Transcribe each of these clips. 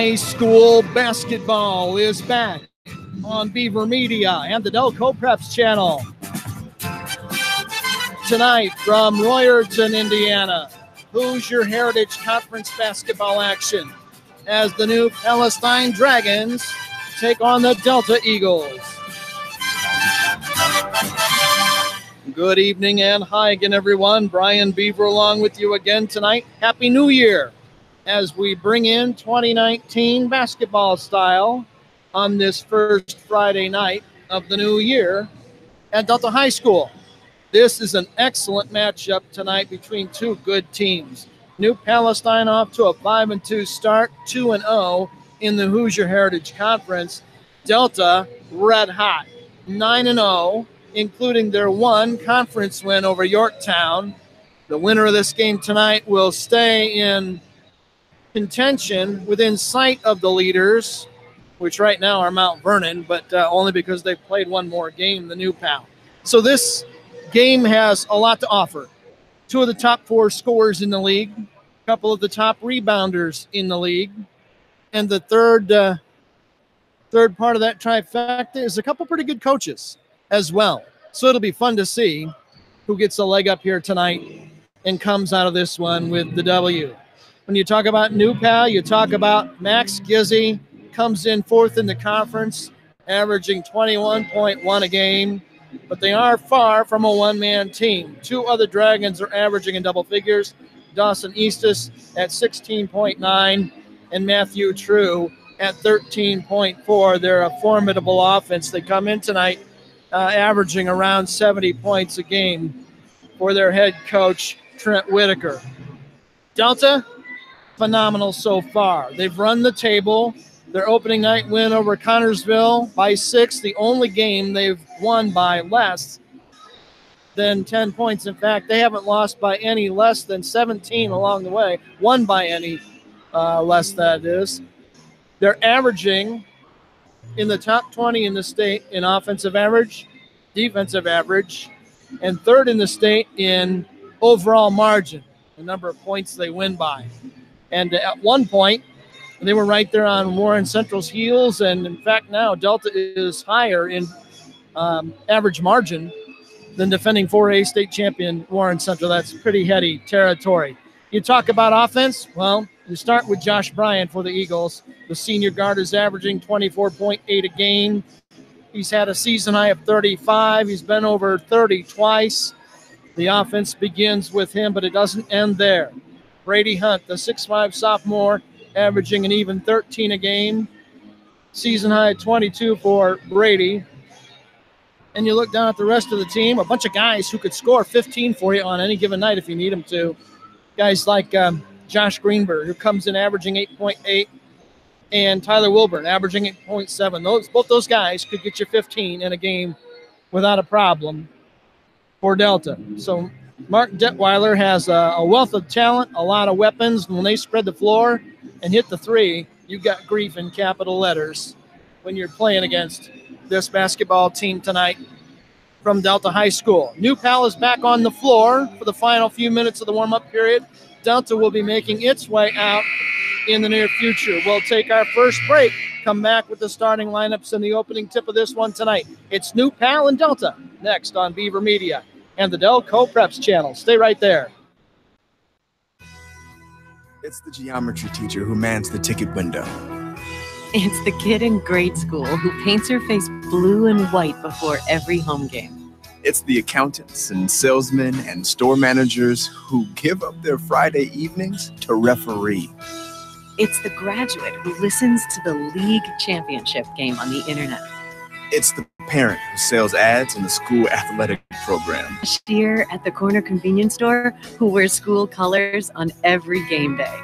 High School basketball is back on Beaver Media and the Delco Preps channel. Tonight from Royerton, Indiana, Hoosier Heritage Conference basketball action as the new Palestine Dragons take on the Delta Eagles. Good evening and hi again, everyone. Brian Beaver along with you again tonight. Happy New Year as we bring in 2019 basketball style on this first Friday night of the new year at Delta High School. This is an excellent matchup tonight between two good teams. New Palestine off to a 5-2 start, 2-0 in the Hoosier Heritage Conference. Delta red hot, 9-0, including their one conference win over Yorktown. The winner of this game tonight will stay in contention within sight of the leaders, which right now are Mount Vernon, but only because they've played one more game, the New Pal. So this game has a lot to offer. Two of the top four scorers in the league, a couple of the top rebounders in the league, and the third part of that trifecta is a couple pretty good coaches as well. So it'll be fun to see who gets a leg up here tonight and comes out of this one with the W. When you talk about New Pal, you talk about Max Gizzy, comes in fourth in the conference, averaging 21.1 a game, but they are far from a one-man team. Two other Dragons are averaging in double figures, Dawson Eastus at 16.9 and Matthew True at 13.4. They're a formidable offense. They come in tonight averaging around 70 points a game for their head coach, Trent Whitaker. Delta, phenomenal so far. They've run the table. Their opening night win over Connorsville by 6, the only game they've won by less than 10 points. In fact, they haven't lost by any less than 17 along the way, won by any less, that is. They're averaging in the top 20 in the state in offensive average, defensive average, and third in the state in overall margin, the number of points they win by. And at one point, they were right there on Warren Central's heels, and in fact now Delta is higher in average margin than defending 4A state champion Warren Central. That's pretty heady territory. You talk about offense, well, you start with Josh Bryant for the Eagles. The senior guard is averaging 24.8 a game. He's had a season high of 35. He's been over 30 twice. The offense begins with him, but it doesn't end there. Brady Hunt, the 6'5 sophomore, averaging an even 13 a game. Season high 22 for Brady. And you look down at the rest of the team, a bunch of guys who could score 15 for you on any given night if you need them to. Guys like Josh Greenberg, who comes in averaging 8.8, and Tyler Wilburn averaging 8.7. Both those guys could get you 15 in a game without a problem for Delta. So Mark Detweiler has a wealth of talent, a lot of weapons. When they spread the floor and hit the three, you've got grief in capital letters when you're playing against this basketball team tonight from Delta High School. New Pal is back on the floor for the final few minutes of the warm-up period. Delta will be making its way out in the near future. We'll take our first break, come back with the starting lineups and the opening tip of this one tonight. It's New Pal and Delta next on Beaver Media and the Delco Preps channel. Stay right there. It's the geometry teacher who mans the ticket window. It's the kid in grade school who paints her face blue and white before every home game. It's the accountants and salesmen and store managers who give up their Friday evenings to referee. It's the graduate who listens to the league championship game on the internet. It's the parent who sells ads in the school athletic program. Cashier at the corner convenience store who wears school colors on every game day.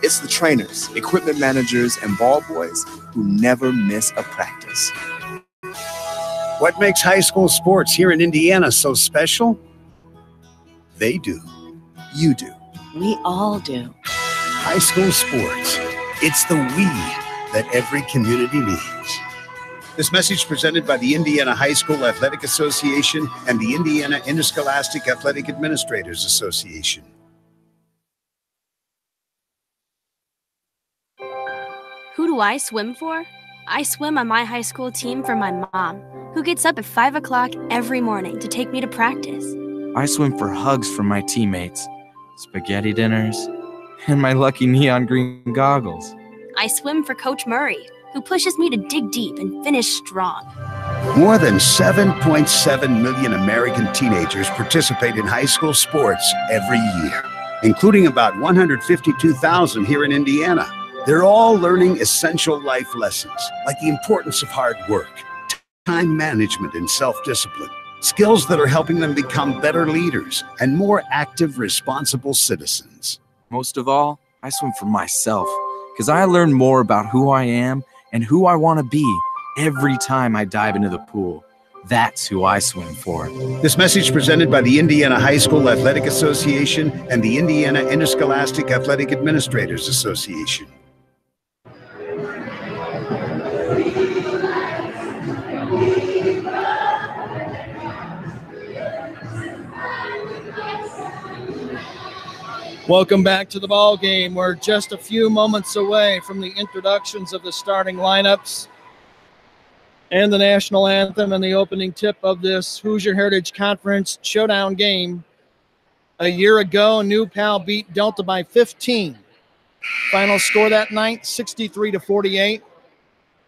It's the trainers, equipment managers, and ball boys who never miss a practice. What makes high school sports here in Indiana so special? They do. You do. We all do. High school sports. It's the we that every community needs. This message presented by the Indiana High School Athletic Association and the Indiana Interscholastic Athletic Administrators Association. Who do who I swim for? I swim on my high school team for my mom, who gets up at 5 o'clock every morning to take me to practice. I swim for hugs from my teammates, spaghetti dinners, and my lucky neon green goggles. I swim for Coach Murray, who pushes me to dig deep and finish strong. More than 7.7 million American teenagers participate in high school sports every year, including about 152,000 here in Indiana. They're all learning essential life lessons, like the importance of hard work, time management, and self-discipline, skills that are helping them become better leaders and more active, responsible citizens. Most of all, I swim for myself, because I learn more about who I am and who I want to be every time I dive into the pool. That's who I swim for. This message presented by the Indiana High School Athletic Association and the Indiana Interscholastic Athletic Administrators Association. Welcome back to the ball game. We're just a few moments away from the introductions of the starting lineups and the national anthem and the opening tip of this Hoosier Heritage Conference showdown game. A year ago, New Pal beat Delta by 15. Final score that night, 63-48.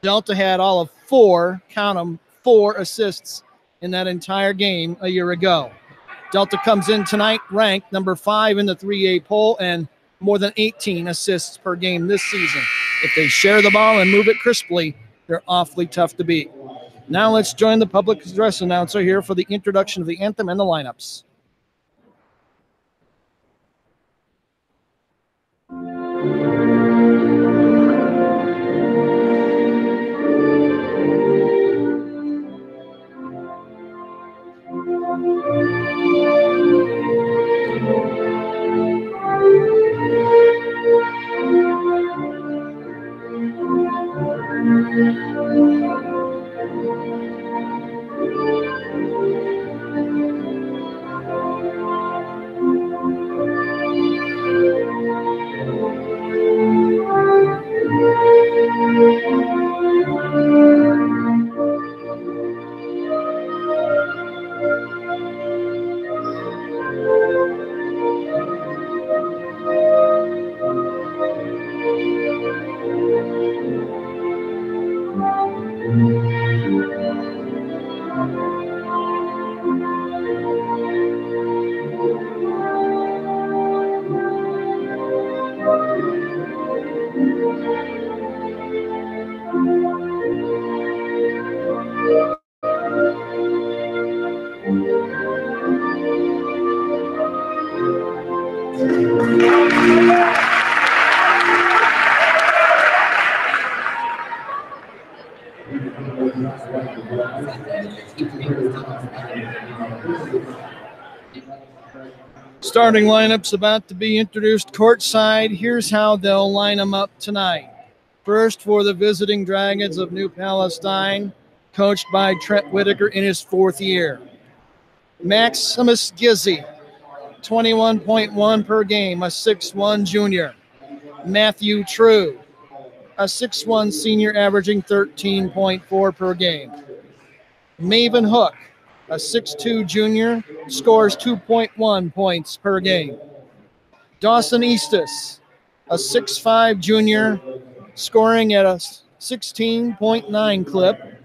Delta had all of four, count them, 4 assists in that entire game a year ago. Delta comes in tonight ranked number 5 in the 3A poll and more than 18 assists per game this season. If they share the ball and move it crisply, they're awfully tough to beat. Now let's join the public address announcer here for the introduction of the anthem and the lineups. Starting lineups about to be introduced courtside. Here's how they'll line them up tonight. First, for the visiting Dragons of New Palestine, coached by Trent Whitaker in his 4th year. Maximus Gizzi, 21.1 per game, a 6'1 junior. Matthew True, a 6'1 senior, averaging 13.4 per game. Maven Hook, a 6'2 junior, scores 2.1 points per game. Dawson Eastus, a 6'5 junior, scoring at a 16.9 clip.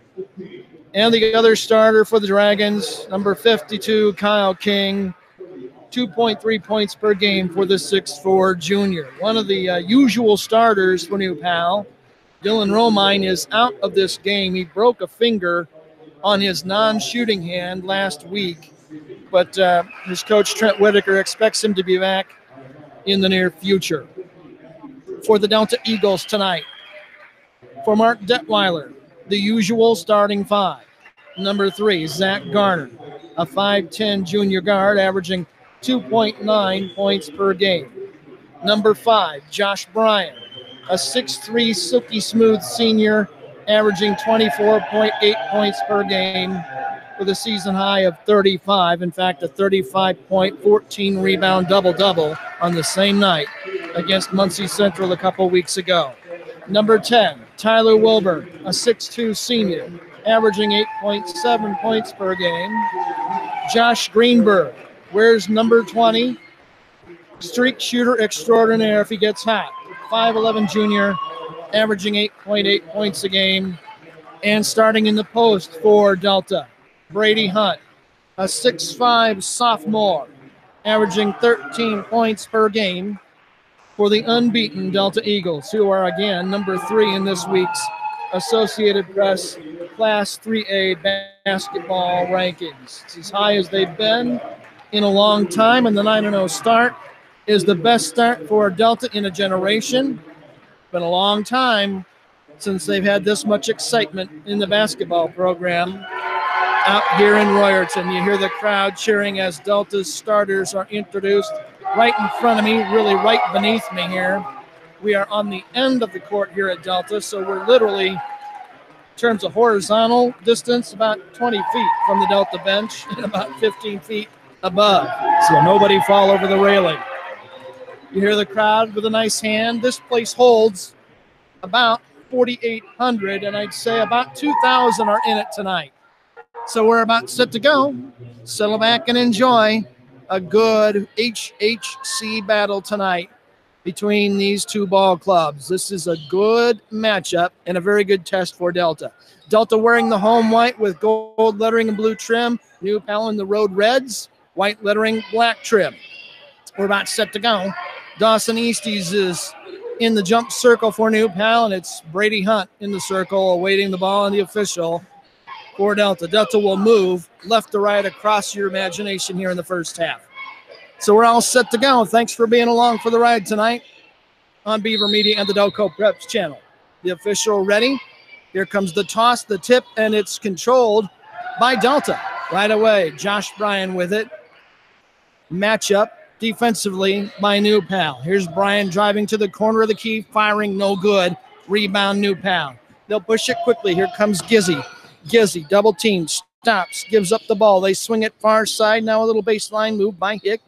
And the other starter for the Dragons, number 52, Kyle King, 2.3 points per game for the 6'4 junior. One of the usual starters for New Pal, Dylan Romine, is out of this game. He broke a finger on his non-shooting hand last week, but his coach Trent Whitaker expects him to be back in the near future. For the Delta Eagles tonight, for Mark Detweiler, the usual starting 5. Number 3, Zach Garner, a 5'10 junior guard, averaging 2.9 points per game. Number 5, Josh Bryan, a 6'3 silky smooth senior, averaging 24.8 points per game with a season high of 35. In fact, a 35-point, 14-rebound double-double on the same night against Muncie Central a couple weeks ago. Number 10, Tyler Wilbur, a 6'2 senior, averaging 8.7 points per game. Josh Greenberg wears number 20, streak shooter extraordinaire if he gets hot. 5'11 junior, averaging 8.8 points a game. And starting in the post for Delta, Brady Hunt, a 6'5 sophomore, averaging 13 points per game for the unbeaten Delta Eagles, who are again number 3 in this week's Associated Press Class 3A basketball rankings. It's as high as they've been in a long time, and the 9-0 start is the best start for Delta in a generation. Been a long time since they've had this much excitement in the basketball program out here in Royerton. You hear the crowd cheering as Delta's starters are introduced right in front of me, really right beneath me here. We are on the end of the court here at Delta, so we're literally, in terms of horizontal distance, about 20 feet from the Delta bench and about 15 feet above, so nobody fall over the railing. You hear the crowd with a nice hand. This place holds about 4,800, and I'd say about 2,000 are in it tonight. So we're about set to go. Settle back and enjoy a good HHC battle tonight between these two ball clubs. This is a good matchup and a very good test for Delta. Delta wearing the home white with gold lettering and blue trim. New Pal in the road reds, white lettering, black trim. We're about set to go. Dawson Easties is in the jump circle for New Pal, and it's Brady Hunt in the circle awaiting the ball and the official for Delta. Delta will move left to right across your imagination here in the first half. So we're all set to go. Thanks for being along for the ride tonight on Beaver Media and the Delco Preps channel. The official ready. Here comes the toss, the tip, and it's controlled by Delta. Right away, Josh Bryan with it. Matchup defensively by New Pal. Here's Bryan driving to the corner of the key, firing, no good. Rebound, New Pal. They'll push it quickly. Here comes Gizzy. Gizzy, double team, stops, gives up the ball. They swing it far side. Now a little baseline move by Hick.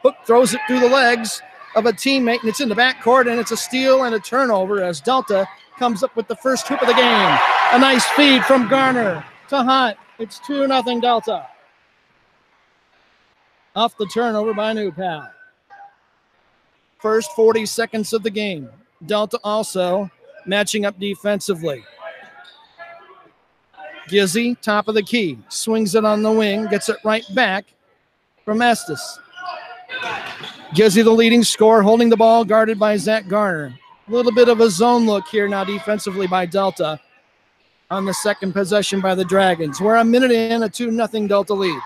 Hook throws it through the legs of a teammate, and it's in the backcourt, and it's a steal and a turnover as Delta comes up with the first hoop of the game. A nice feed from Garner to Hunt. It's 2-0 Delta. Off the turnover by New Pal. First 40 seconds of the game. Delta also matching up defensively. Gizzy, top of the key, swings it on the wing, gets it right back from Estes. Gizzy, the leading scorer, holding the ball, guarded by Zach Garner. A little bit of a zone look here now defensively by Delta on the second possession by the Dragons. We're a minute in, a 2-0 Delta lead.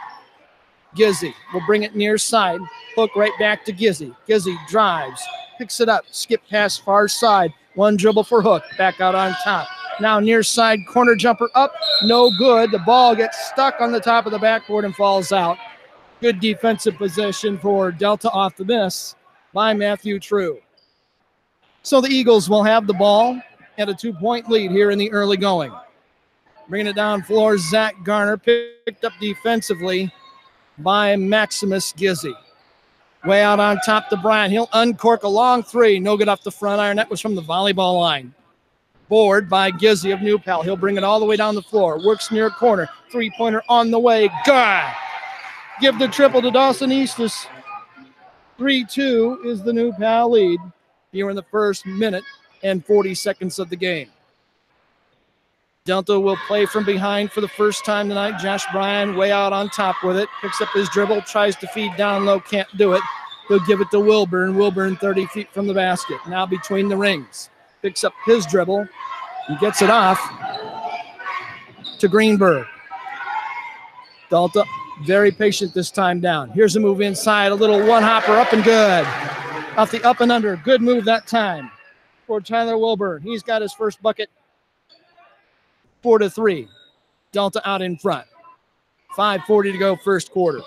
Gizzy will bring it near side. Hook right back to Gizzy. Gizzy drives, picks it up, skip pass far side. One dribble for Hook, back out on top. Now near side, corner jumper up, no good. The ball gets stuck on the top of the backboard and falls out. Good defensive possession for Delta off the miss by Matthew True. So the Eagles will have the ball at a 2-point lead here in the early going. Bringing it down floor, Zach Garner, picked up defensively by Maximus Gizzy. Way out on top to Bryan. He'll uncork a long three. No good off the front iron. That was from the volleyball line. Board by Gizzy of New Pal. He'll bring it all the way down the floor. Works near corner. Three-pointer on the way. Good. Give the triple to Dawson Eastis. 3-2 is the New Pal lead here in the first minute and 40 seconds of the game. Delta will play from behind for the first time tonight. Josh Bryan way out on top with it. Picks up his dribble, tries to feed down low, can't do it. He'll give it to Wilburn. Wilburn 30 feet from the basket. Now between the rings. Picks up his dribble and gets it off to Greenberg. Delta very patient this time down. Here's a move inside. A little one-hopper up and good. Off the up and under. Good move that time for Tyler Wilburn. He's got his first bucket. 4-3. Delta out in front. 5:40 to go first quarter.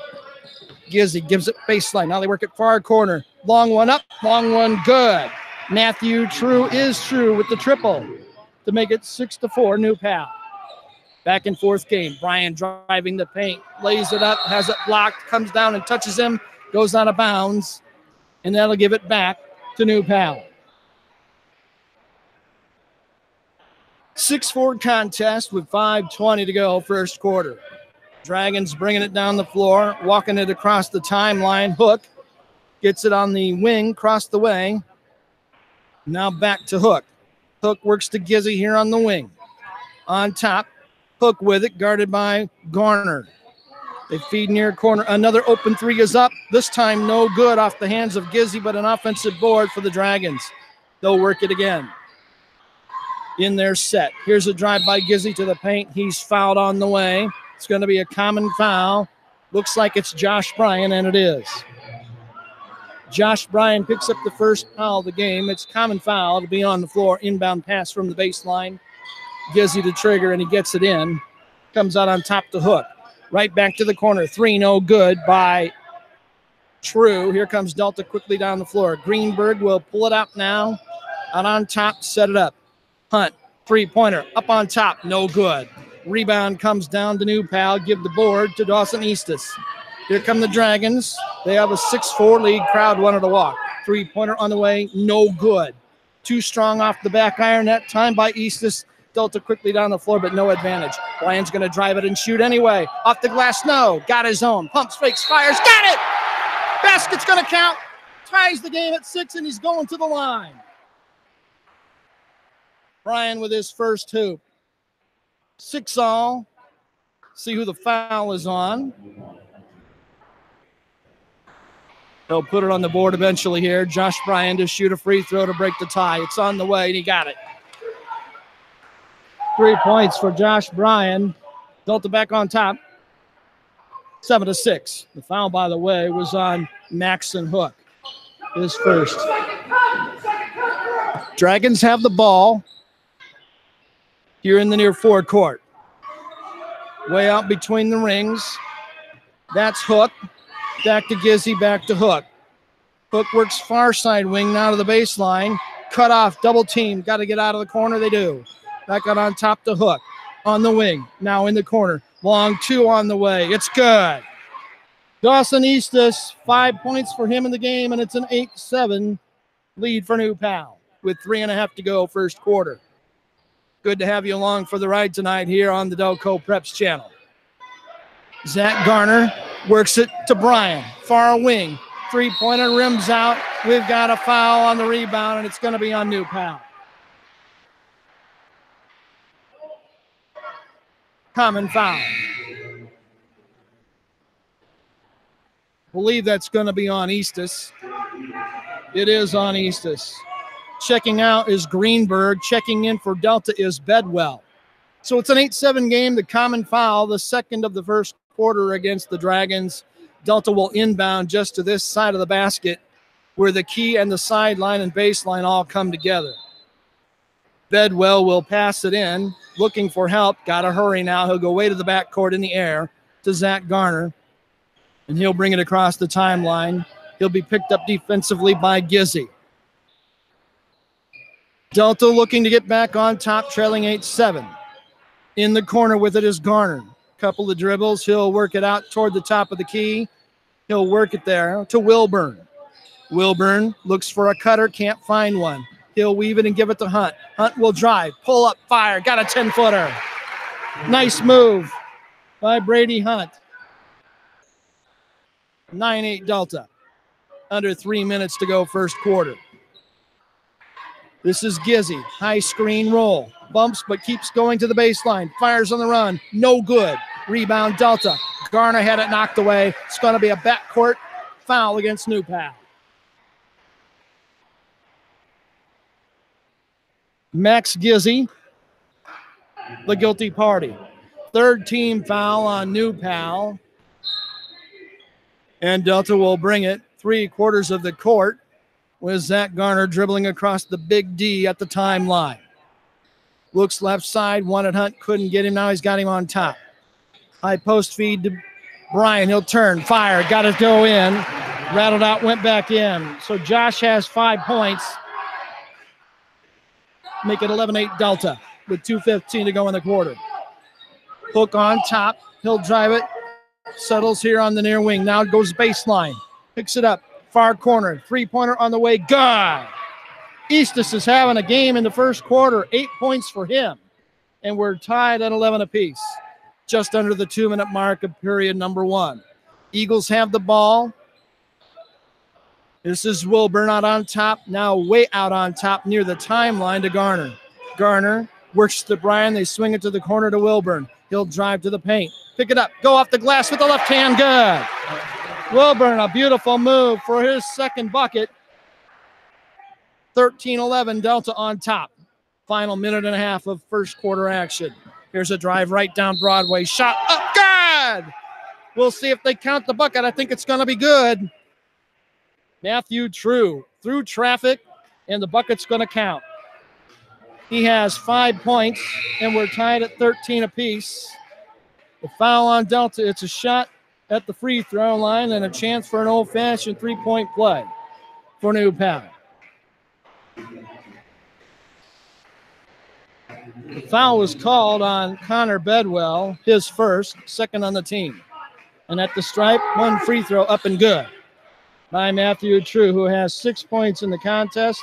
Gizzy gives it baseline. Now they work it far corner. Long one up. Long one good. Matthew True is true with the triple to make it 6-4 New Pal. Back and forth game. Bryan driving the paint. Lays it up. Has it blocked. Comes down and touches him. Goes out of bounds. And that'll give it back to New Pal. 6-4 contest with 5:20 to go, first quarter. Dragons bringing it down the floor, walking it across the timeline. Hook gets it on the wing, across the way. Now back to Hook. Hook works to Gizzy here on the wing. On top, Hook with it, guarded by Garner. They feed near corner. Another open three is up. This time no good off the hands of Gizzy, but an offensive board for the Dragons. They'll work it again. In their set. Here's a drive by Gizzy to the paint. He's fouled on the way. It's going to be a common foul. Looks like it's Josh Bryan, and it is. Josh Bryan picks up the first foul of the game. It's common foul to be on the floor. Inbound pass from the baseline. Gizzy to trigger, and he gets it in. Comes out on top to Hook. Right back to the corner. Three, no good by True. Here comes Delta quickly down the floor. Greenberg will pull it up now. Out on top, set it up. Hunt, three-pointer, up on top, no good. Rebound comes down to New Pal. Give the board to Dawson Eastis. Here come the Dragons. They have a 6-4 lead. Crowd wanted to walk. Three-pointer on the way, no good. Too strong off the back iron that time by Eastis. Delta quickly down the floor, but no advantage. Bryan's going to drive it and shoot anyway. Off the glass, no. Got his own. Pumps, fakes, fires. Got it! Basket's going to count. Ties the game at 6, and he's going to the line. Bryan with his first hoop. 6-all. See who the foul is on. They'll put it on the board eventually here. Josh Bryan to shoot a free throw to break the tie. It's on the way, and he got it. 3 points for Josh Bryan. Delta back on top. 7-6. The foul, by the way, was on Maxon Hook. His first. Dragons have the ball here in the near forward court. Way out between the rings. That's Hook. Back to Gizzy, back to Hook. Hook works far side wing now to the baseline. Cut off, double team. Got to get out of the corner. They do. Back out on top to Hook. On the wing. Now in the corner. Long two on the way. It's good. Dawson Eastis, 5 points for him in the game, and it's an 8-7 lead for New Pal with 3.5 to go first quarter. Good to have you along for the ride tonight here on the Delco Preps channel. Zach Garner works it to Bryan. Far wing. Three-pointer rims out. We've got a foul on the rebound, and it's going to be on New Pal. Common foul. Believe that's going to be on Eastis. It is on Eastis. Checking out is Greenberg. Checking in for Delta is Bedwell. So it's an 8-7 game. The common foul, the second of the first quarter against the Dragons. Delta will inbound just to this side of the basket where the key and the sideline and baseline all come together. Bedwell will pass it in, looking for help. Got to hurry now. He'll go way to the backcourt in the air to Zach Garner, and he'll bring it across the timeline. He'll be picked up defensively by Gizzy. Delta looking to get back on top, trailing 8-7. In the corner with it is Garner. Couple of dribbles. He'll work it out toward the top of the key. He'll work it there to Wilburn. Wilburn looks for a cutter, can't find one. He'll weave it and give it to Hunt. Hunt will drive, pull up, fire. Got a 10-footer. Nice move by Brady Hunt. 9-8 Delta. Under 3 minutes to go first quarter. This is Gizzy. High screen roll. Bumps but keeps going to the baseline. Fires on the run. No good. Rebound Delta. Garner had it knocked away. It's going to be a backcourt foul against New Pal. Max Gizzy, the guilty party. Third team foul on New Pal. And Delta will bring it 3/4 of the court with Zach Garner dribbling across the big D at the timeline. Looks left side, wanted Hunt, couldn't get him. Now he's got him on top. High post feed to Bryan. He'll turn, fire, got to go in. Rattled out, went back in. So Josh has 5 points. Make it 11-8 Delta with 2:15 to go in the quarter. Hook on top. He'll drive it. Settles here on the near wing. Now goes baseline. Picks it up. Far corner. Three-pointer on the way. Good. 'Eastis is having a game in the first quarter. 8 points for him. and we're tied at 11 apiece. Just under the 2-minute mark of period number 1. Eagles have the ball. This is Wilburn out on top, now way out on top near the timeline to Garner. Garner works to Bryan. They swing it to the corner to Wilburn. He'll drive to the paint. Pick it up. Go off the glass with the left hand. Good. Wilburn, a beautiful move for his second bucket. 13-11, Delta on top. Final minute and a half of first quarter action. Here's a drive right down Broadway. Shot up. Good. We'll see if they count the bucket. I think it's going to be good. Matthew True through traffic, and the bucket's going to count. He has 5 points, and we're tied at 13 apiece. The foul on Delta, it's a shot at the free throw line and a chance for an old-fashioned three-point play for New Pal. The foul was called on Connor Bedwell, his first, second on the team. And at the stripe, one free throw up and good by Matthew True, who has 6 points in the contest.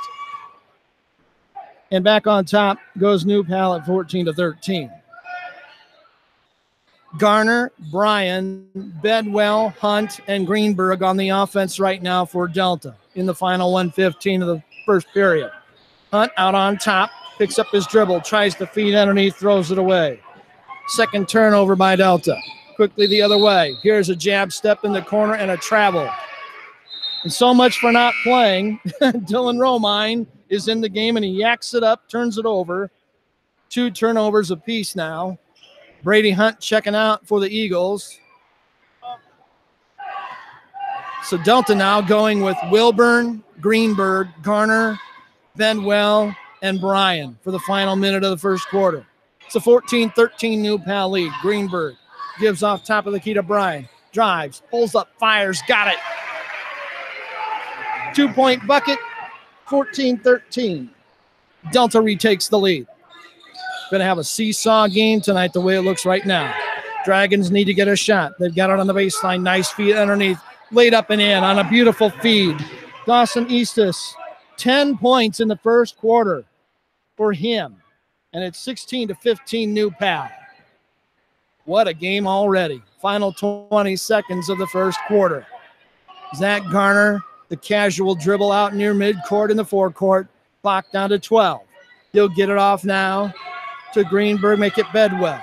And back on top goes New Pal at 14-13. Garner, Bryan, Bedwell, Hunt, and Greenberg on the offense right now for Delta in the final 1:15 of the first period. Hunt out on top, picks up his dribble, tries to feed underneath, throws it away. Second turnover by Delta. Quickly the other way. Here's a jab step in the corner and a travel. And so much for not playing. Dylan Romine is in the game, and he yaks it up, turns it over. 2 turnovers apiece now. Brady Hunt checking out for the Eagles. So Delta now going with Wilburn, Greenberg, Garner, Bedwell, and Bryan for the final minute of the first quarter. It's a 14-13 New Pal lead. Greenberg gives off top of the key to Bryan. Drives, pulls up, fires, got it. 2-point bucket, 14-13. Delta retakes the lead. Going to have a seesaw game tonight the way it looks right now. Dragons need to get a shot. They've got it on the baseline. Nice feed underneath. Laid up and in on a beautiful feed. Dawson Eastus, 10 points in the first quarter for him. And it's 16-15 New Pal. What a game already. Final 20 seconds of the first quarter. Zach Garner, the casual dribble out near midcourt in the forecourt. Clock down to 12. He'll get it off now to Greenberg, make it Bedwell.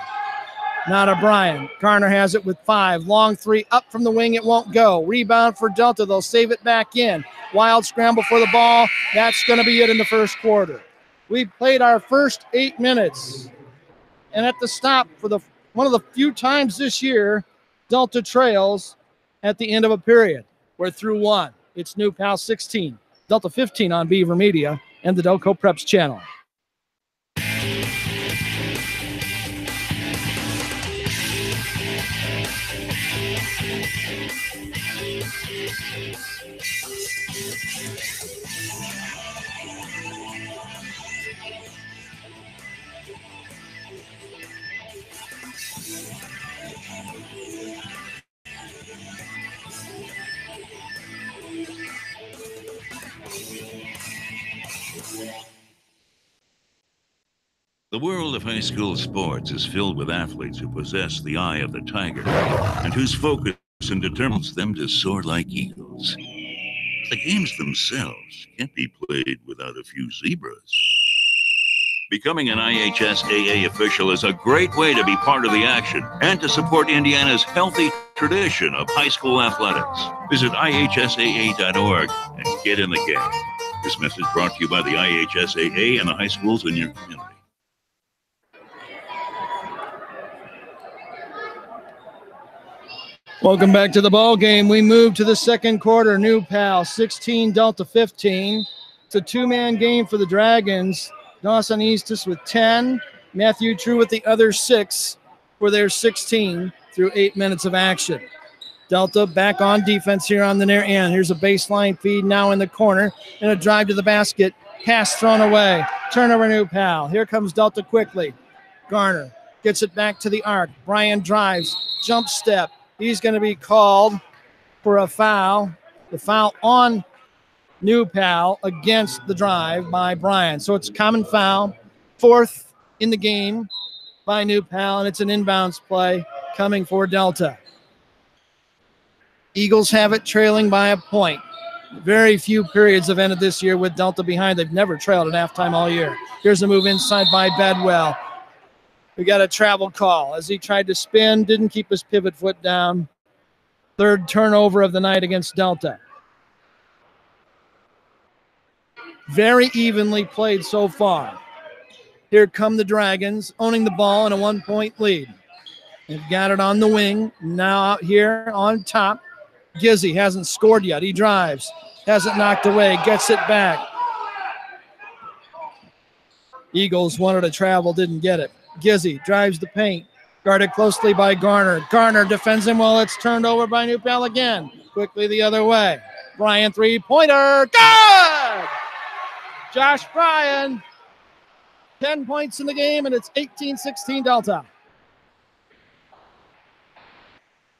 Now to Bryan. Garner has it with 5. Long 3 up from the wing. It won't go. Rebound for Delta. They'll save it back in. Wild scramble for the ball. That's going to be it in the first quarter. We played our first 8 minutes. And at the stop, for one of the few times this year, Delta trails at the end of a period. We're through 1. It's New Pal 16, Delta 15 on Beaver Media and the Delco Preps channel. The world of high school sports is filled with athletes who possess the eye of the tiger and whose focus and determines them to soar like eagles. The games themselves can't be played without a few zebras. Becoming an IHSAA official is a great way to be part of the action and to support Indiana's healthy tradition of high school athletics. Visit IHSAA.org and get in the game. This message brought to you by the IHSAA and the high schools in your community. Welcome back to the ball game. We move to the second quarter. New Pal 16, Delta 15. It's a 2-man game for the Dragons. Dawson Eastus with 10. Matthew True with the other 6 for their 16 through 8 minutes of action. Delta back on defense here on the near end. Here's a baseline feed now in the corner and a drive to the basket. Pass thrown away. Turnover New Pal. Here comes Delta quickly. Garner gets it back to the arc. Bryan drives. Jump step. He's going to be called for a foul. The foul on New Pal against the drive by Bryan. So it's a common foul. 4th in the game by New Pal, and it's an inbounds play coming for Delta. Eagles have it trailing by a point. Very few periods have ended this year with Delta behind. They've never trailed at halftime all year. Here's a move inside by Bedwell. We got a travel call as he tried to spin, didn't keep his pivot foot down. Third turnover of the night against Delta. Very evenly played so far. Here come the Dragons, owning the ball in a 1-point lead. They've got it on the wing. Now out here on top. Gizzy hasn't scored yet. He drives. Hasn't knocked away. Gets it back. Eagles wanted to travel, didn't get it. Gizzy drives the paint. Guarded closely by Garner. Garner defends him while it's turned over by New Pal again. Quickly the other way. Bryan three-pointer. Good! Josh Bryan. 10 points in the game, and it's 18-16 Delta.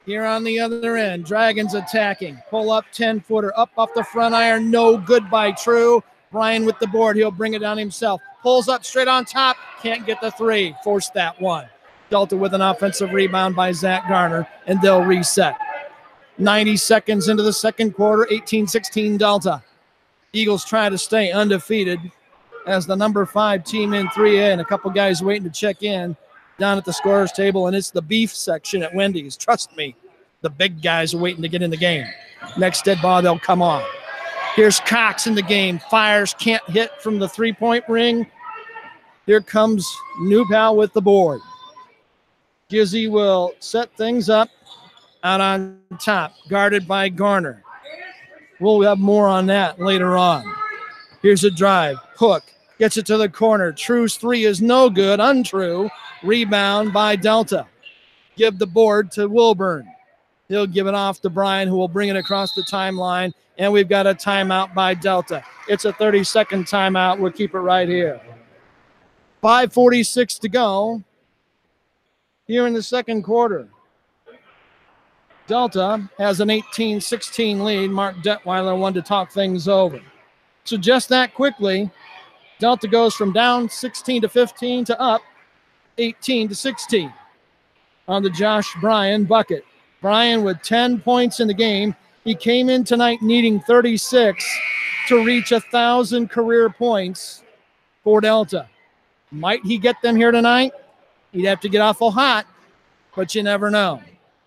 Here on the other end, Dragons attacking. Pull up 10-footer, up off the front iron. No good by True. Bryan with the board. He'll bring it down himself. Pulls up straight on top. Can't get the three. Forced that one. Delta with an offensive rebound by Zach Garner, and they'll reset. 90 seconds into the second quarter, 18-16 Delta. Eagles try to stay undefeated as the number 5 team in 3A, and a couple guys waiting to check in down at the scorer's table, and it's the beef section at Wendy's. Trust me, the big guys are waiting to get in the game. Next dead ball, they'll come on. Here's Cox in the game. Fires, can't hit from the three-point ring. Here comes New Pal with the board. Gizzy will set things up out on top, guarded by Garner. We'll have more on that later on. Here's a drive. Hook gets it to the corner. True's three is no good. Untrue. Rebound by Delta. Give the board to Wilburn. He'll give it off to Bryan, who will bring it across the timeline. And we've got a timeout by Delta. It's a 30-second timeout. We'll keep it right here. 5:46 to go here in the second quarter. Delta has an 18-16 lead. Mark Detweiler wanted to talk things over. So just that quickly, Delta goes from down 16-15 to up 18-16 on the Josh Bryan bucket. Bryan with 10 points in the game. He came in tonight needing 36 to reach 1,000 career points for Delta. Might he get them here tonight? He'd have to get awful hot, but you never know.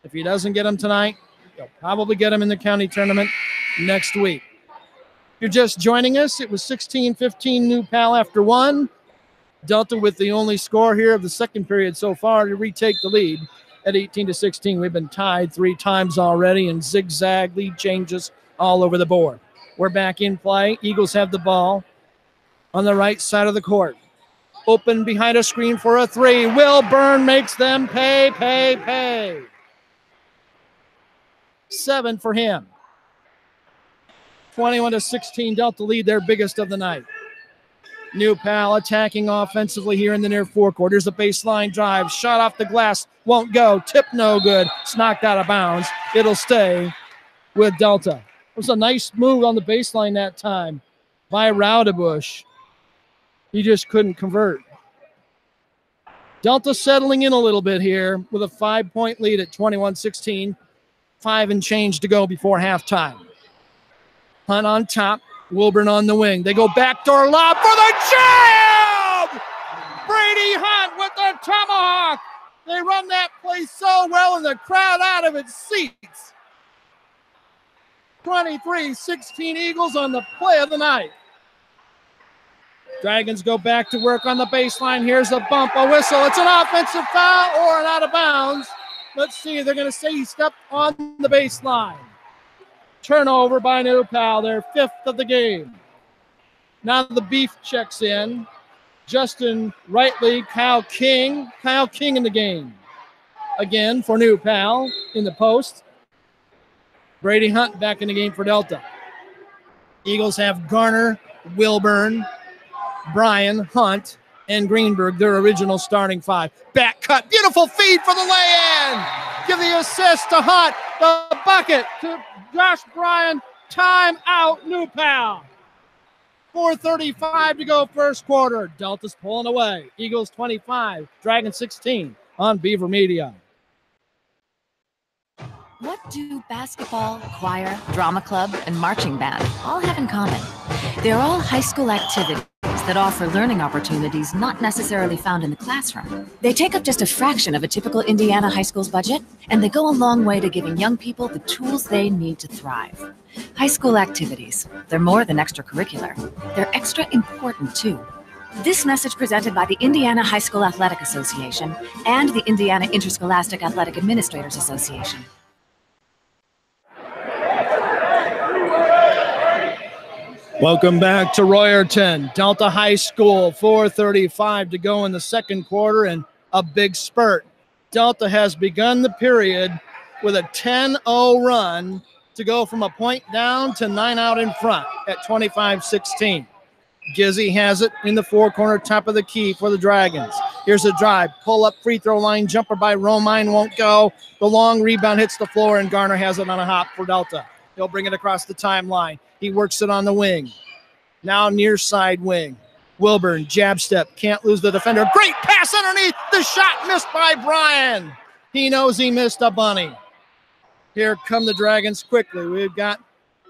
If he doesn't get them tonight, he'll probably get them in the county tournament next week. If you're just joining us, it was 16-15 New Pal after one. Delta with the only score here of the second period so far to retake the lead at 18-16. We've been tied 3 times already and zigzag lead changes all over the board. We're back in play. Eagles have the ball on the right side of the court. Open behind a screen for a three. Wilburn makes them pay. 7 for him. 21-16 Delta lead, their biggest of the night. New Pal attacking offensively here in the near forecourt. Here's a baseline drive. Shot off the glass. Won't go. Tip no good. It's knocked out of bounds. It'll stay with Delta. It was a nice move on the baseline that time by Raudebush. He just couldn't convert. Delta settling in a little bit here with a 5-point lead at 21-16. 5 and change to go before halftime. Hunt on top. Wilburn on the wing. They go backdoor lob for the jam! Brady Hunt with the tomahawk. They run that play so well and the crowd out of its seats. 23-16 Eagles on the play of the night. Dragons go back to work on the baseline. Here's a bump, a whistle. It's an offensive foul or an out of bounds. Let's see. They're going to say he stepped on the baseline. Turnover by New Pal, their 5th of the game. Now the beef checks in. Justin Rightly, Kyle King in the game. Again for New Pal in the post. Brady Hunt back in the game for Delta. Eagles have Garner, Wilburn, Bryan, Hunt, and Greenberg, their original starting 5. Back cut, beautiful feed for the lay-in. Give the assist to Hunt, the bucket to Josh Bryan. Time out, New Pal. 4:35 to go first quarter. Delta's pulling away. Eagles 25, Dragons 16 on Beaver Media. What do basketball, choir, drama club, and marching band all have in common? They're all high school activities that offer learning opportunities not necessarily found in the classroom. They take up just a fraction of a typical Indiana high school's budget, and they go a long way to giving young people the tools they need to thrive. High school activities, they're more than extracurricular. They're extra important, too. This message presented by the Indiana High School Athletic Association and the Indiana Interscholastic Athletic Administrators Association. Welcome back to Royerton. Delta High School, 4:35 to go in the second quarter, and a big spurt. Delta has begun the period with a 10-0 run to go from a point down to 9 out in front at 25-16. Gizzy has it in the four-corner top of the key for the Dragons. Here's a drive. Pull-up free throw line jumper by Romine won't go. The long rebound hits the floor, and Garner has it on a hop for Delta. He'll bring it across the timeline. He works it on the wing. Now near side wing. Wilburn, jab step, can't lose the defender. Great pass underneath. The shot missed by Brian. He knows he missed a bunny. Here come the Dragons quickly. We've got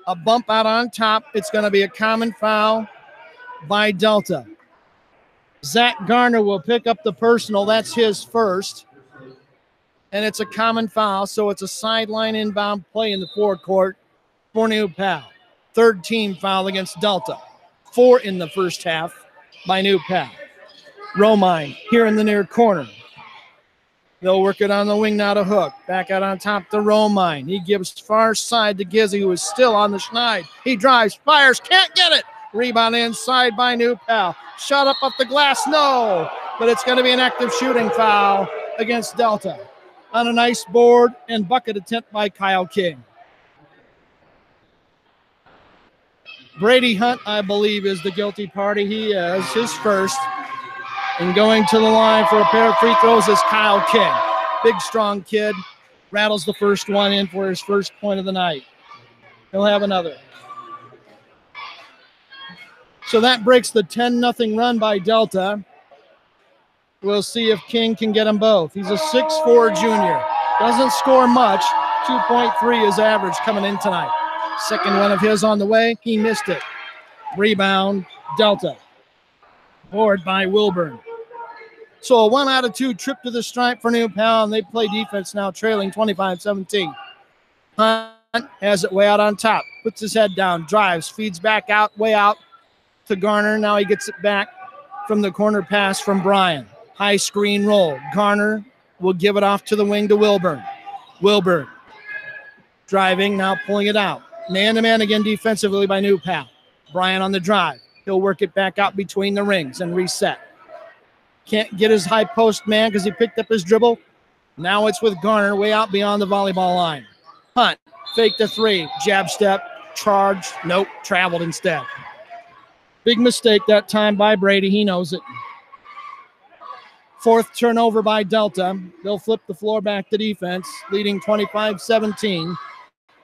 a bump out on top. It's going to be a common foul by Delta. Zach Garner will pick up the personal. That's his first. And it's a common foul, so it's a sideline inbound play in the forecourt for New Pal. Third team foul against Delta. 4 in the first half by New Pal. Romine here in the near corner. They'll work it on the wing now to Hook. Back out on top to Romine. He gives far side to Gizzy, who is still on the schneid. He drives, fires, can't get it. Rebound inside by New Pal. Shot up off the glass, no. But it's going to be an active shooting foul against Delta. On a nice board and bucket attempt by Kyle King. Brady Hunt, I believe, is the guilty party. He is his first. And going to the line for a pair of free throws is Kyle King. Big, strong kid. Rattles the first one in for his first point of the night. He'll have another. So that breaks the 10-0 run by Delta. We'll see if King can get them both. He's a 6'4 junior. Doesn't score much. 2.3 is average coming in tonight. Second one of his on the way. He missed it. Rebound, Delta. Board by Wilburn. So a 1 out of 2 trip to the stripe for New Pal, and they play defense now, trailing 25-17. Hunt has it way out on top. Puts his head down, drives, feeds back out, way out to Garner. Now he gets it back from the corner pass from Brian. High screen roll. Garner will give it off to the wing to Wilburn. Wilburn driving, now pulling it out. Man-to-man again defensively by New Pal. Brian on the drive. He'll work it back out between the rings and reset. Can't get his high post man because he picked up his dribble. Now it's with Garner way out beyond the volleyball line. Hunt, fake the three. Jab step, charge. Nope, traveled instead. Big mistake that time by Brady. He knows it. Fourth turnover by Delta. They'll flip the floor back to defense, leading 25-17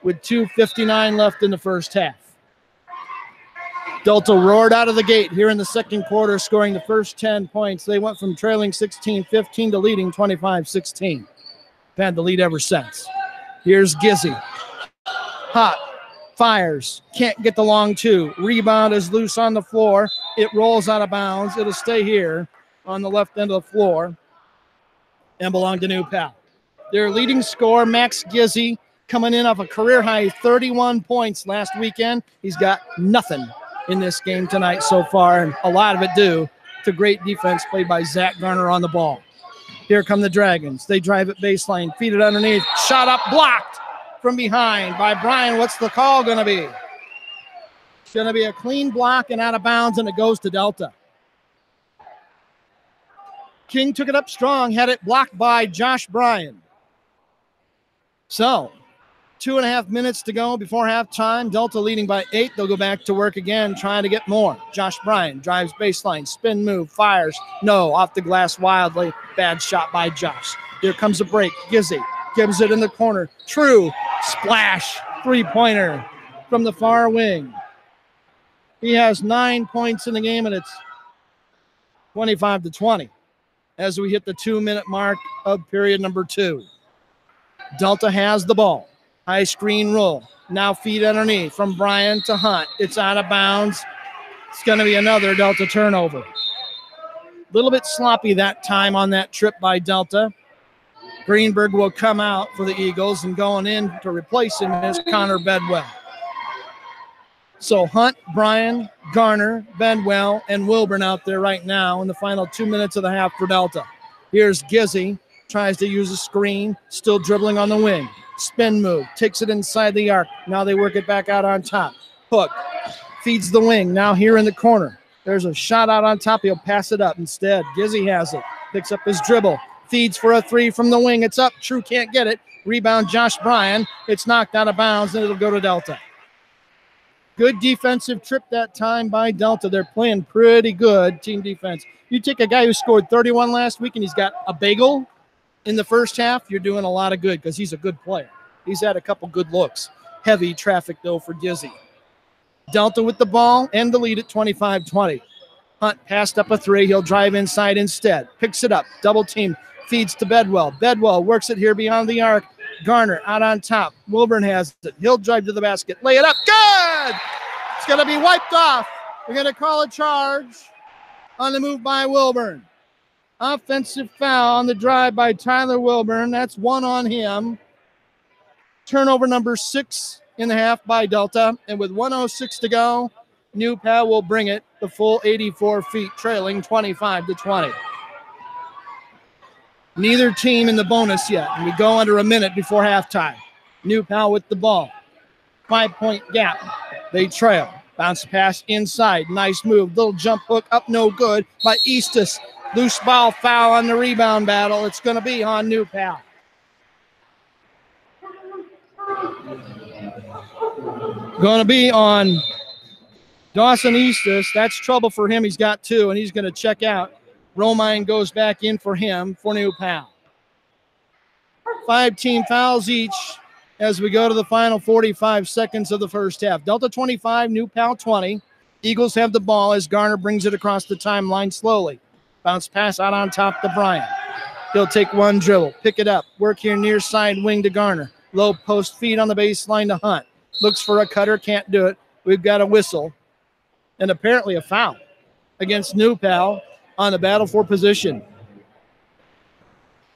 with 2:59 left in the first half. Delta roared out of the gate here in the second quarter, scoring the first 10 points. They went from trailing 16-15 to leading 25-16. Had the lead ever since. Here's Gizzy. Hot. Fires. Can't get the long two. Rebound is loose on the floor. It rolls out of bounds. It'll stay here on the left end of the floor and belong to New Pal. Their leading scorer, Max Gizzy, coming in off a career-high 31 points last weekend. He's got nothing in this game tonight so far, and a lot of it due to great defense played by Zach Garner on the ball. Here come the Dragons. They drive it baseline, feed it underneath. Shot up, blocked from behind by Brian. What's the call going to be? It's going to be a clean block and out of bounds, and it goes to Delta. King took it up strong, had it blocked by Josh Bryan. So, 2.5 minutes to go before halftime. Delta leading by 8. They'll go back to work again, trying to get more. Josh Bryan drives baseline, spin move, fires. No, off the glass wildly. Bad shot by Josh. Here comes a break. Gizzy gives it in the corner. True. Splash. Three-pointer from the far wing. He has 9 points in the game, and it's 25-20 as we hit the 2-minute mark of period number 2. Delta has the ball. High screen roll. Now feed underneath from Bryan to Hunt. It's out of bounds. It's going to be another Delta turnover. A little bit sloppy that time on that trip by Delta. Greenberg will come out for the Eagles, and going in to replace him is Connor Bedwell. So Hunt, Bryan, Garner, Bedwell, and Wilburn out there right now in the final 2 minutes of the half for Delta. Here's Gizzy, tries to use a screen, still dribbling on the wing. Spin move, takes it inside the arc. Now they work it back out on top. Hook, feeds the wing, now here in the corner. There's a shot out on top, he'll pass it up instead. Gizzy has it, picks up his dribble, feeds for a 3 from the wing. It's up, True can't get it. Rebound Josh Bryan, it's knocked out of bounds, and it'll go to Delta. Good defensive trip that time by Delta. They're playing pretty good team defense. You take a guy who scored 31 last week and he's got a bagel in the first half, you're doing a lot of good because he's a good player. He's had a couple good looks. Heavy traffic, though, for Gizzy. Delta with the ball and the lead at 25-20. Hunt passed up a 3. He'll drive inside instead. Picks it up. Double team. Feeds to Bedwell. Bedwell works it here beyond the arc. Garner out on top. Wilburn has it. He'll drive to the basket. Lay it up. Good! It's going to be wiped off. We're going to call a charge on the move by Wilburn. Offensive foul on the drive by Tyler Wilburn. That's 1 on him. Turnover number 6 in the half by Delta. And with 1:06 to go, New Pal will bring it the full 84 feet, trailing 25-20. Neither team in the bonus yet. And we go under a minute before halftime. New Pal with the ball. 5-point gap. They trail. Bounce pass inside. Nice move. Little jump hook up, no good by Eastus. Loose ball foul on the rebound battle. It's going to be on New Pal. Going to be on Dawson Eastus. That's trouble for him. He's got 2, and he's going to check out. Romine goes back in for him for New Pal. 5 team fouls each as we go to the final 45 seconds of the first half. Delta 25, New Pal 20. Eagles have the ball as Garner brings it across the timeline slowly. Bounce pass out on top to Bryan. He'll take 1 dribble, pick it up, work here near side wing to Garner. Low post feed on the baseline to Hunt. Looks for a cutter, can't do it. We've got a whistle and apparently a foul against New Pal on the battle for position.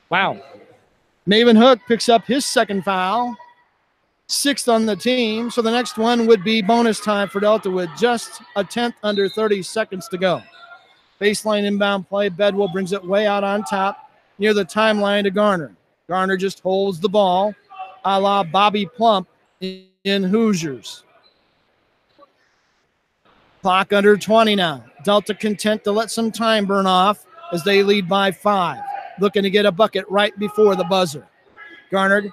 Wow. Maven Hook picks up his 2nd foul, 6th on the team. So the next one would be bonus time for Delta with just a 10th under 30 seconds to go. Baseline inbound play. Bedwell brings it way out on top near the timeline to Garner. Garner just holds the ball a la Bobby Plump in Hoosiers. Clock under 20 now. Delta content to let some time burn off as they lead by 5. Looking to get a bucket right before the buzzer. Garner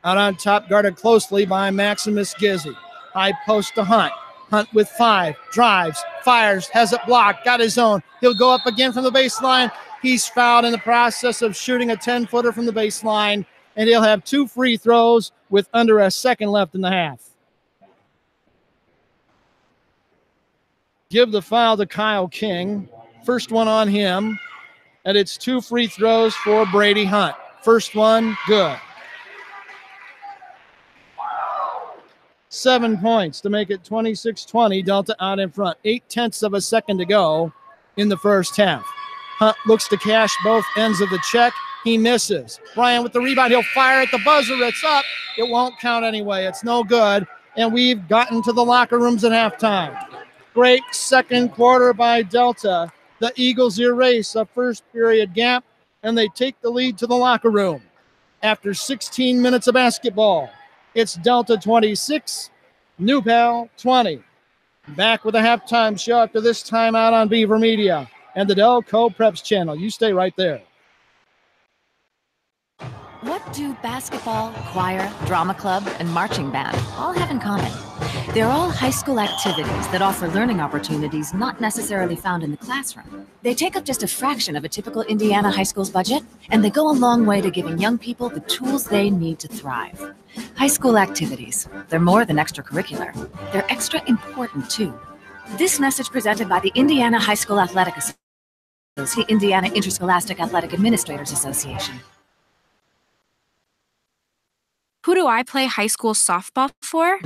out on top, guarded closely by Maximus Gizzy. High post to Hunt. Hunt with 5, drives, fires, has it blocked, got his own. He'll go up again from the baseline. He's fouled in the process of shooting a 10-footer from the baseline, and he'll have 2 free throws with under a second left in the half. Give the foul to Kyle King. First one on him, and it's 2 free throws for Brady Hunt. First one, good. 7 points to make it 26-20. Delta out in front. 0.8 of a second to go in the first half. Hunt looks to cash both ends of the check. He misses. Bryan with the rebound. He'll fire at the buzzer. It's up. It won't count anyway. It's no good. And we've gotten to the locker rooms at halftime. Great second quarter by Delta. The Eagles erase a first period gap, and they take the lead to the locker room. After 16 minutes of basketball, it's Delta 26, New Pal 20. Back with a halftime show after this time out on Beaver Media and the Delco Preps channel. You stay right there. What do basketball, choir, drama club, and marching band all have in common? They're all high school activities that offer learning opportunities not necessarily found in the classroom. They take up just a fraction of a typical Indiana high school's budget, and they go a long way to giving young people the tools they need to thrive. High school activities, they're more than extracurricular. They're extra important, too. This message presented by the Indiana High School Athletic Association, the Indiana Interscholastic Athletic Administrators Association. Who do I play high school softball for?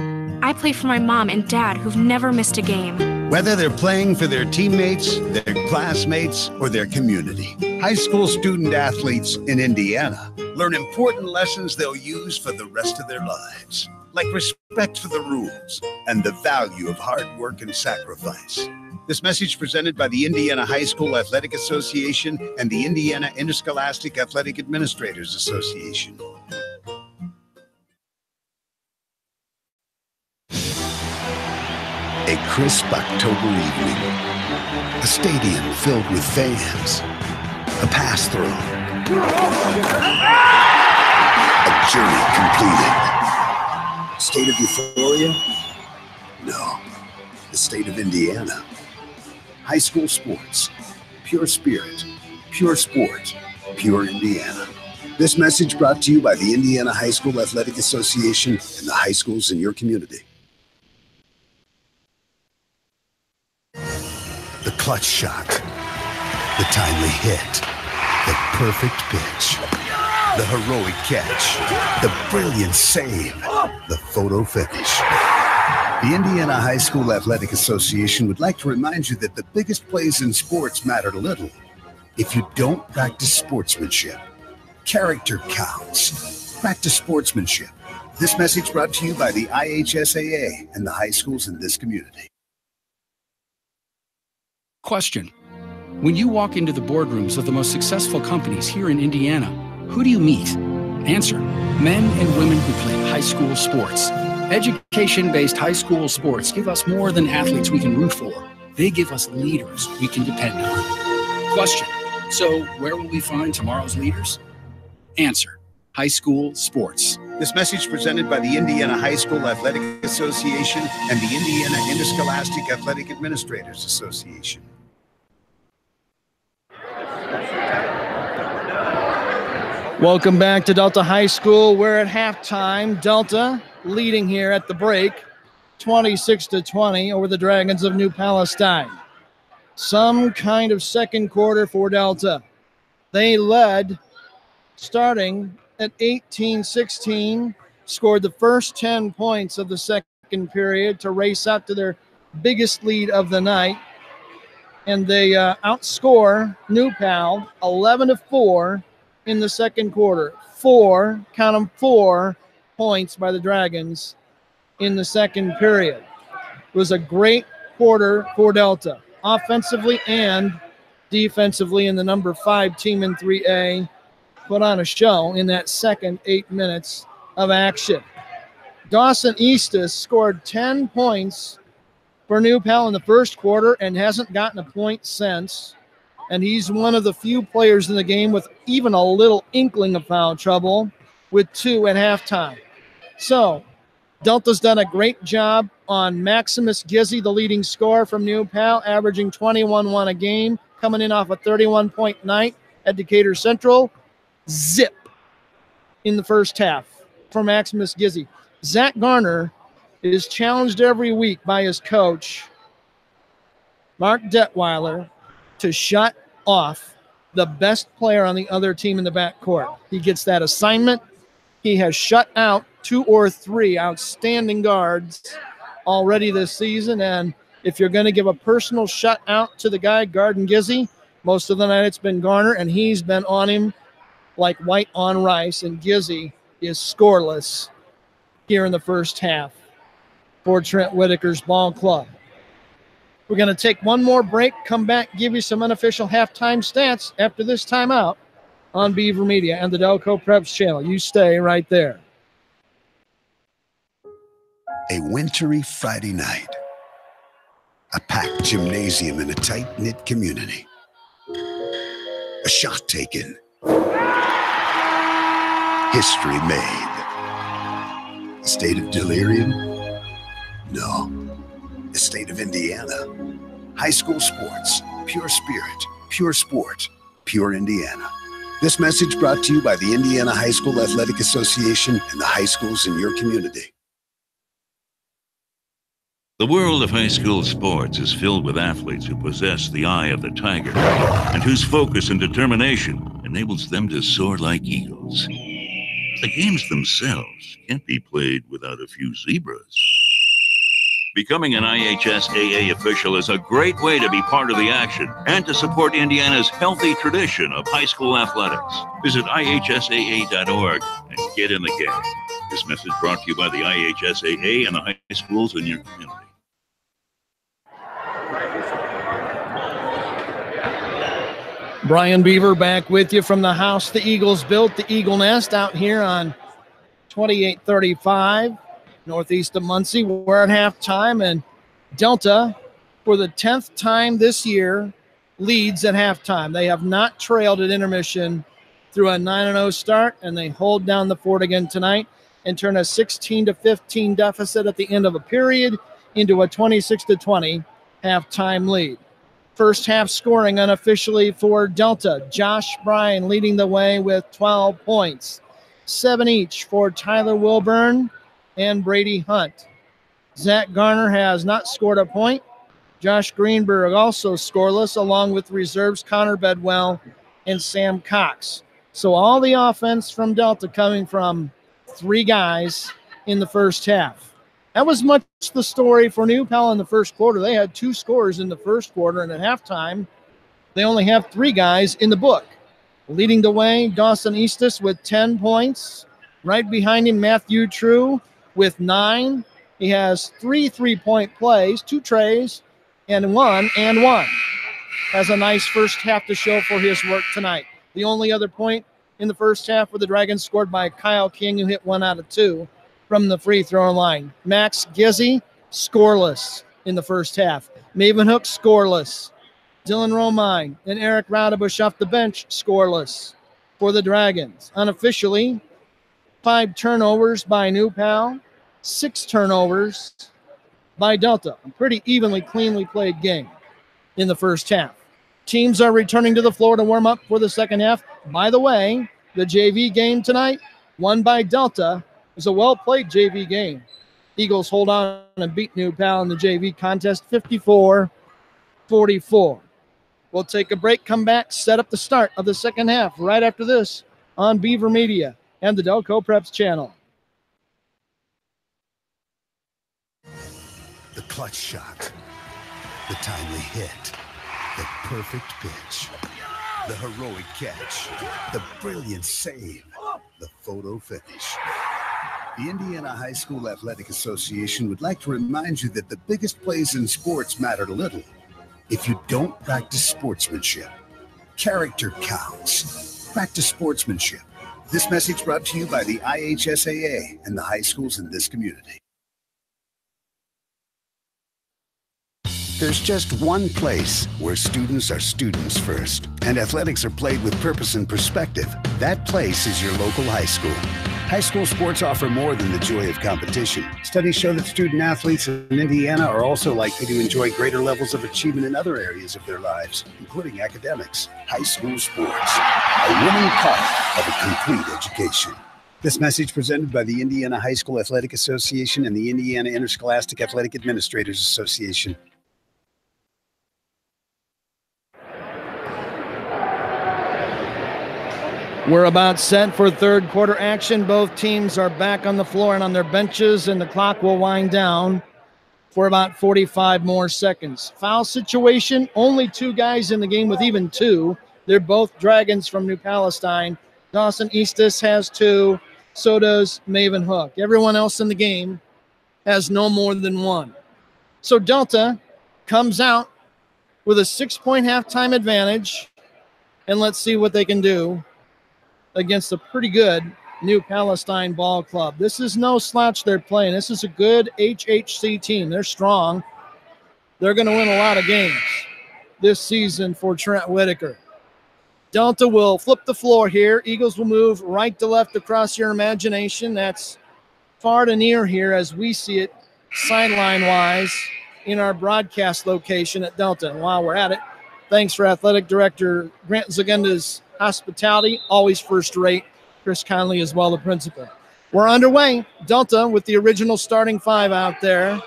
I play for my mom and dad who've never missed a game. Whether they're playing for their teammates, their classmates, or their community, high school student athletes in Indiana learn important lessons they'll use for the rest of their lives, like respect for the rules and the value of hard work and sacrifice. This message presented by the Indiana High School Athletic Association and the Indiana Interscholastic Athletic Administrators Association. A crisp October evening, a stadium filled with fans, a pass-through, a journey completed. State of euphoria? No, the state of Indiana. High school sports, pure spirit, pure sport, pure Indiana. This message brought to you by the Indiana High School Athletic Association and the high schools in your community. The clutch shot, the timely hit, the perfect pitch, the heroic catch, the brilliant save, the photo finish. The Indiana High School Athletic Association would like to remind you that the biggest plays in sports matter little if you don't practice sportsmanship. Character counts. Practice sportsmanship. This message brought to you by the IHSAA and the high schools in this community. Question. When you walk into the boardrooms of the most successful companies here in Indiana, who do you meet? Answer. Men and women who play high school sports. Education-based high school sports give us more than athletes we can root for. They give us leaders we can depend on. Question. So where will we find tomorrow's leaders? Answer. High school sports. This message presented by the Indiana High School Athletic Association and the Indiana Interscholastic Athletic Administrators Association. Welcome back to Delta High School. We're at halftime. Delta leading here at the break, 26-20 over the Dragons of New Palestine. Some kind of second quarter for Delta. They led starting at 18-16, scored the first 10 points of the second period to race out to their biggest lead of the night. And they outscore New Pal 11-4 in the second quarter. Count them, 4 points by the Dragons in the second period. It was a great quarter for Delta, offensively and defensively, in the number 5 team in 3A. Put on a show in that second 8 minutes of action. Dawson Eastis scored 10 points for New Pal in the first quarter and hasn't gotten a point since. And he's one of the few players in the game with even a little inkling of foul trouble, with 2 at halftime. So Delta's done a great job on Maximus Gizzi, the leading scorer from New Pal, averaging 21-1 a game, coming in off a 31-point night at Decatur Central. Zip in the first half for Maximus Gizzi. Zach Garner is challenged every week by his coach, Mark Detweiler, to shut off the best player on the other team in the backcourt. He gets that assignment. He has shut out 2 or 3 outstanding guards already this season, and if you're going to give a personal shutout to the guy, Garden Gizzi, most of the night it's been Garner, and he's been on him like white on rice, and Gizzi is scoreless here in the first half for Trent Whitaker's ball club. We're going to take one more break, come back, give you some unofficial halftime stats after this timeout on Beaver Media and the Delco Preps channel. You stay right there. A wintry Friday night. A packed gymnasium in a tight-knit community. A shot taken. History made. A state of delirium? No. The state of Indiana. High school sports, pure spirit, pure sport, pure Indiana. This message brought to you by the Indiana High School Athletic Association and the high schools in your community. The world of high school sports is filled with athletes who possess the eye of the tiger and whose focus and determination enables them to soar like eagles. The games themselves can't be played without a few zebras. Becoming an IHSAA official is a great way to be part of the action and to support Indiana's healthy tradition of high school athletics. Visit IHSAA.org and get in the game. This message brought to you by the IHSAA and the high schools in your community. Brian Beaver back with you from the house the Eagles built, the Eagle Nest, out here on 2835 northeast of Muncie. We're at halftime, and Delta, for the 10th time this year, leads at halftime. They have not trailed at intermission through a 9-0 start, and they hold down the fort again tonight and turn a 16-15 deficit at the end of a period into a 26-20 halftime lead. First half scoring unofficially for Delta. Josh Bryan leading the way with 12 points. 7 each for Tyler Wilburn and Brady Hunt. Zach Garner has not scored a point. Josh Greenberg also scoreless, along with reserves Connor Bedwell and Sam Cox. So all the offense from Delta coming from 3 guys in the first half. That was much the story for New Pal in the first quarter. They had 2 scores in the first quarter, and at halftime, they only have 3 guys in the book. Leading the way, Dawson Eastis with 10 points. Right behind him, Matthew True with 9. He has 3 3-point plays, 2 trays, and one. Has a nice first half to show for his work tonight. The only other point in the first half for the Dragons scored by Kyle King, who hit 1 out of 2 from the free throw line. Max Gizzy, scoreless in the first half. Maven Hook, scoreless. Dylan Romine and Eric Raudebusch off the bench, scoreless for the Dragons. Unofficially, 5 turnovers by New Pal, 6 turnovers by Delta. A pretty evenly, cleanly played game in the first half. Teams are returning to the floor to warm up for the second half. By the way, the JV game tonight, won by Delta, is a well-played JV game. Eagles hold on and beat New Pal in the JV contest 54-44. We'll take a break, come back, set up the start of the second half right after this on Beaver Media and the Delco Preps channel. The clutch shot, the timely hit, the perfect pitch, the heroic catch, the brilliant save, the photo finish. The Indiana High School Athletic Association would like to remind you that the biggest plays in sports matter little if you don't practice sportsmanship. Character counts. Practice sportsmanship. This message brought to you by the IHSAA and the high schools in this community. There's just one place where students are students first, and athletics are played with purpose and perspective. That place is your local high school. High school sports offer more than the joy of competition. Studies show that student athletes in Indiana are also likely to enjoy greater levels of achievement in other areas of their lives, including academics. High school sports, a winning part of a complete education. This message presented by the Indiana High School Athletic Association and the Indiana Interscholastic Athletic Administrators Association. We're about set for third quarter action. Both teams are back on the floor and on their benches, and the clock will wind down for about 45 more seconds. Foul situation, only 2 guys in the game with even 2. They're both Dragons from New Palestine. Dawson Eastis has 2, so does Maven Hook. Everyone else in the game has no more than 1. So Delta comes out with a 6-point halftime advantage, and let's see what they can do against a pretty good New Palestine ball club. This is no slouch they're playing. This is a good HHC team. They're strong. They're going to win a lot of games this season for Trent Whitaker. Delta will flip the floor here. Eagles will move right to left across your imagination. That's far to near here as we see it sideline-wise in our broadcast location at Delta. And while we're at it, thanks for Athletic Director Grant Zagunda's hospitality, always first rate. Chris Conley as well, the principal. We're underway. Delta with the original starting 5 out there.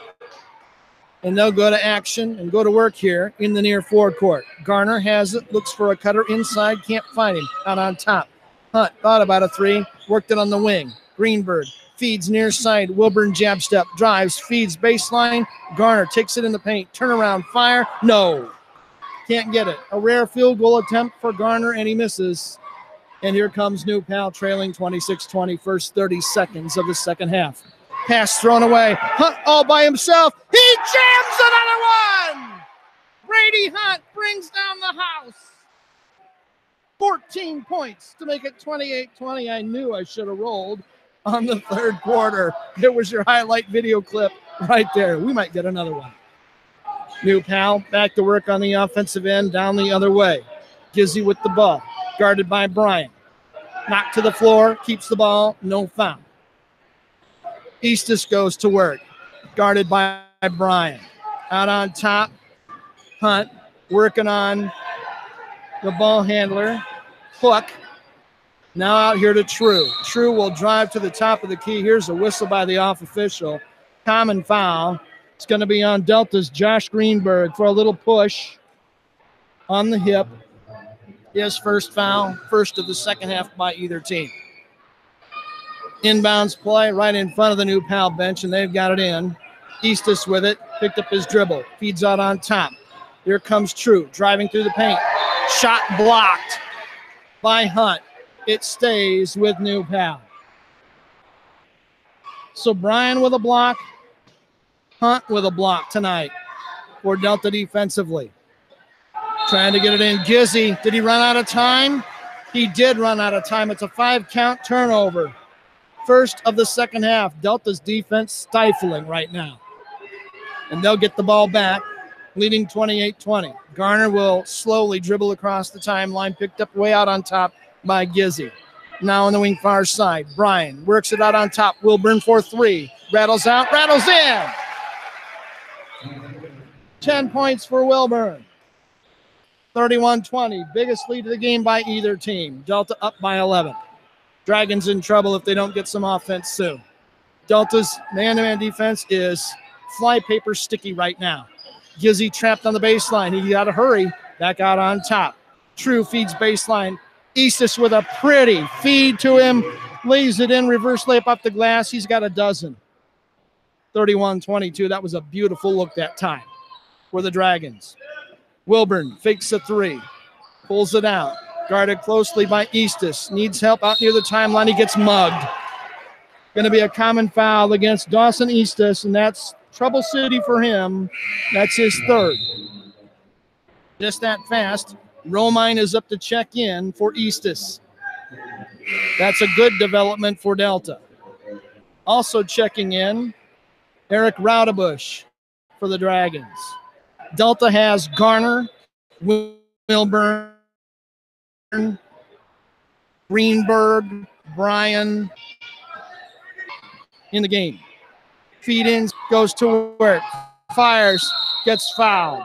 And they'll go to action and go to work here in the near forecourt. Garner has it, looks for a cutter inside, can't find him. Out on top. Hunt thought about a three, worked it on the wing. Greenberg feeds near side. Wilburn jab step, drives, feeds baseline. Garner takes it in the paint. Turnaround fire. No. Can't get it. A rare field goal attempt for Garner, and he misses. And here comes New Pal trailing 26-20, first 30 seconds of the second half. Pass thrown away. Hunt all by himself. He jams another one. Brady Hunt brings down the house. 14 points to make it 28-20. I knew I should have rolled on the third quarter. There was your highlight video clip right there. We might get another one. New Pal back to work on the offensive end, down the other way. Gizzy with the ball, guarded by Bryant. Knocked to the floor, keeps the ball, no foul. Eastis goes to work, guarded by Bryant. Out on top, Hunt working on the ball handler, Hook. Now out here to True. True will drive to the top of the key. Here's a whistle by the off official. Common foul. It's going to be on Delta's Josh Greenberg for a little push on the hip. His first foul, first of the second half by either team. Inbounds play right in front of the New Pal bench, and they've got it in. Eastis with it, picked up his dribble, feeds out on top. Here comes True, driving through the paint. Shot blocked by Hunt. It stays with New Pal. So Brian with a block, Hunt with a block tonight for Delta defensively. Trying to get it in. Gizzy, did he run out of time? He did run out of time. It's a 5-count turnover. First of the second half. Delta's defense stifling right now. And they'll get the ball back, leading 28-20. Garner will slowly dribble across the timeline, picked up way out on top by Gizzy. Now on the wing far side, Brian works it out on top. Wilburn for three. Rattles out, rattles in. 10 points for Wilburn. 31-20, biggest lead of the game by either team. Delta up by 11. Dragons in trouble if they don't get some offense soon. Delta's man-to-man defense is fly paper sticky right now. Gizzy trapped on the baseline. He got to hurry. Back out on top. True feeds baseline. Eastis with a pretty feed to him. Lays it in, reverse layup up the glass. He's got a dozen. 31-22. That was a beautiful look that time for the Dragons. Wilburn fakes a three. Pulls it out. Guarded closely by Eastis. Needs help out near the timeline. He gets mugged. Going to be a common foul against Dawson Eastis, and that's trouble city for him. That's his third. Just that fast. Romine is up to check in for Eastis. That's a good development for Delta. Also checking in, Eric Raudebush for the Dragons. Delta has Garner, Wilburn, Greenberg, Bryan in the game. Feed in, goes to work, fires, gets fouled.